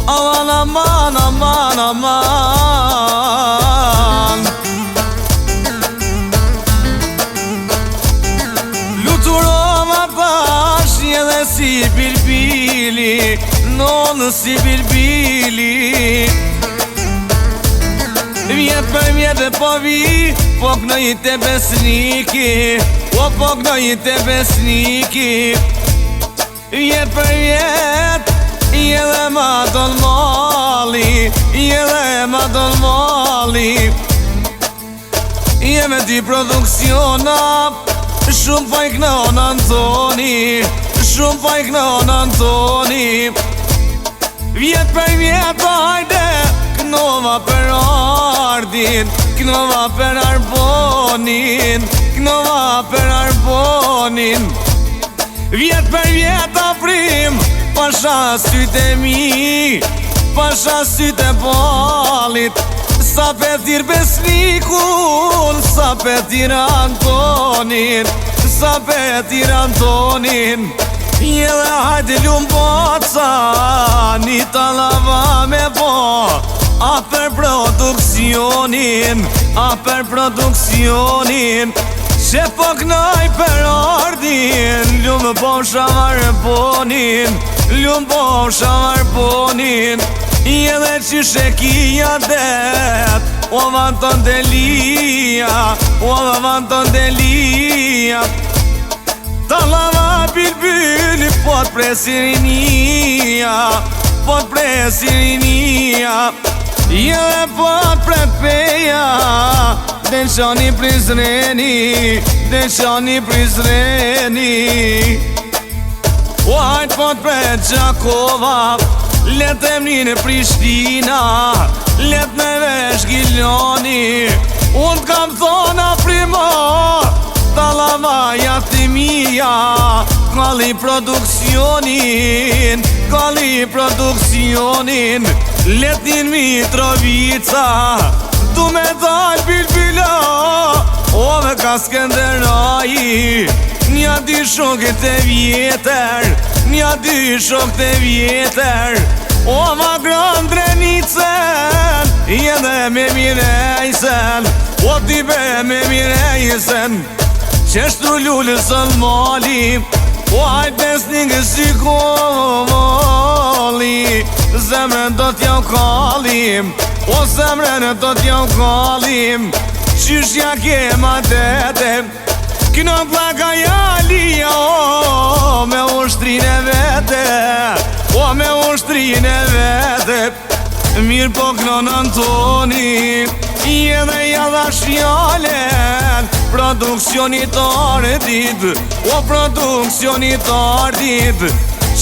Aman, aman, aman, aman. Luturova bashkë edhe si bilbili, nonë si bilbili. Vjet për vjet e po vi, po knojit e besniki, po knojit e besniki. Vjet për vjet, jedhe ma don mali, jedhe ma don mali. Jeme ti produksiona, shumë pa i knon Antoni, shumë pa i knon Antoni. Vjet për vjet, hajde, knova për ardin, knova për arbonin, knova për arbonin. Vjet për vjet aprim, pasha sytë e mi, pasha sytë e balit. Sa petir besnikun, sa petir Antonin, sa petir Antonin. Jedhe hajde lumboca, një talava me bo, a për produksionin, a për produksionin. Që po knoj për ardin, lumë po shavar ponin, lumë po shavar ponin. Jedhe që shekia det, o vanton delia, o vanton delia. Talava bilbili, po të presirinia, po të presirinia. Jedhe po të prepeja, den shani Prizreni, den shani Prizreni. O hajt po të pret Gjakova, let e mni në Prishtina, let me vesh Gilani. Unë t'kam thona prima, talava jatimia, kalli produksionin, kalli produksionin. Letin Mitrovica, du me dal bilbila, o me ka Skenderaj. Nja dy shokët e vjetër, nja dy shokët e vjetër. O ma gran Drenicen, jene me mirejsen, o tibe me mirejsen. Qeshtu lullës në mali, o hajt besnikë si koli. Zemrën do t'jau kalim, o zemrën do t'jau kalim. Qyshja kema dete, kino plaka jalia, o me ushtrine vete, o me ushtrine vete. Mirë po knon Antoni, jedhe jadha shjalen. Produksionit ardit, o produksionit ardit.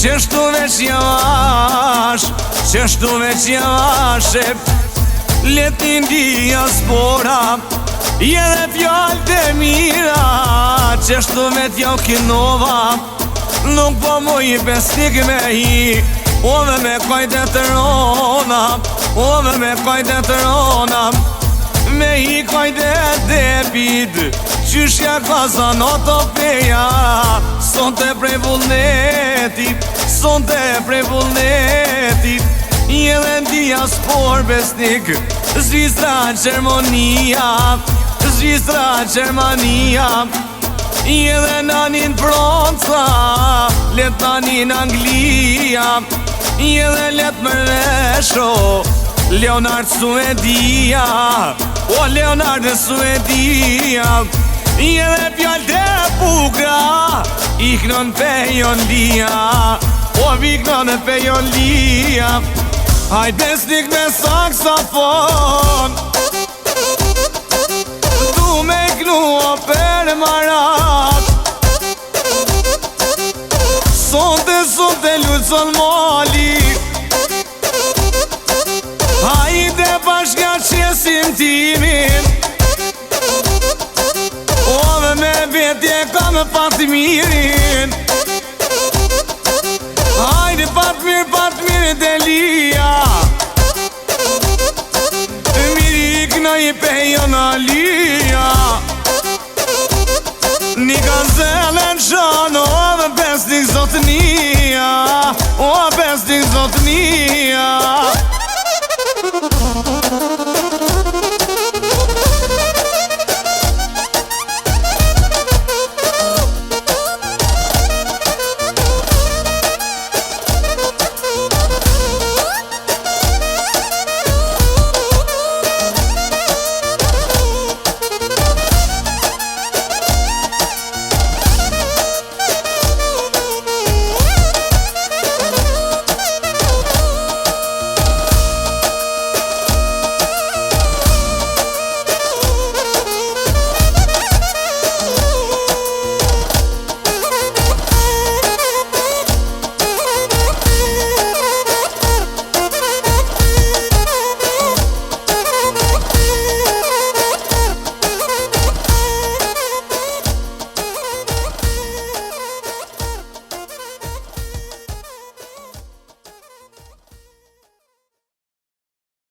Qeshtu veç javash, qeshtu veç javashe. Letin diaspora, jedhe fjall të mira. Qeshtu veç jau kinova, nuk po mu i besnik me hi. Ove me kajte të rona, ove me kajte të rona. Me hi kajte debit, qyshja Kazanotopeja. Sonte prej vullnetit, sonte prej vullnetit. Jedhe në diaspor besnik, Zvizra, Gjermania, Zvizra, Gjermania. Jedhe nanin Franca, let nanin Anglia. Jedhe let mërvesho, Leonard Suedia, o Leonard Suedia. Jedhe pjall të bukra, iknon pejon lia, o viknon pejon lia. Hajt besnik me saksafon, du me knua për marat. Sonte lullëson mali, hajde bashka qesim timin. Ove me vetje kam pat mirin, hajde pat mirë delia. Mirik në i pejon alia, një kanë zelen shanë. besnik zotnia, o besnik zotnia.